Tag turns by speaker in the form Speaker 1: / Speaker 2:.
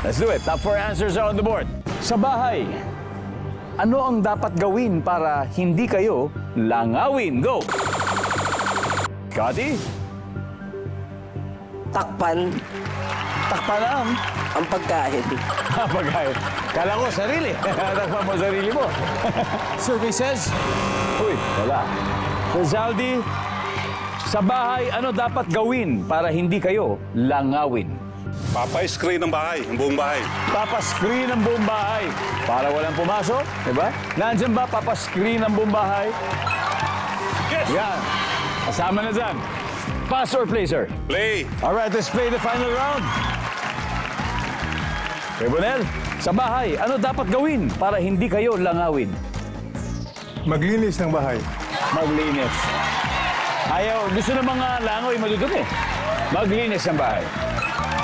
Speaker 1: Let's do it. Top 4 answers are on the board. Sa bahay, ano ang dapat gawin para hindi kayo langawin? Go! Scotty?
Speaker 2: Takpan
Speaker 1: Takpan
Speaker 2: ang pagkain.
Speaker 1: pagkain. Kala ko sarili. Takpan mo sarili mo. Survey says, uy, wala. Rizaldi, sa bahay, ano dapat gawin para hindi kayo langawin?
Speaker 3: Papa-screen ng bahay, ang buong bahay.
Speaker 1: Papa-screen ang buong bahay para walang pumasok, di ba? Nandiyan ba papa-screen ang buong bahay?
Speaker 3: Yes!
Speaker 1: Yan. Kasama na dyan. Pass or play, sir?
Speaker 3: Play.
Speaker 1: Alright, let's play the final round. Okay, Bonel, sa bahay, ano dapat gawin para hindi kayo langawin?
Speaker 4: Maglinis ng bahay.
Speaker 1: Maglinis. Ayaw, gusto ng mga langoy madudumi. Maglinis ng bahay.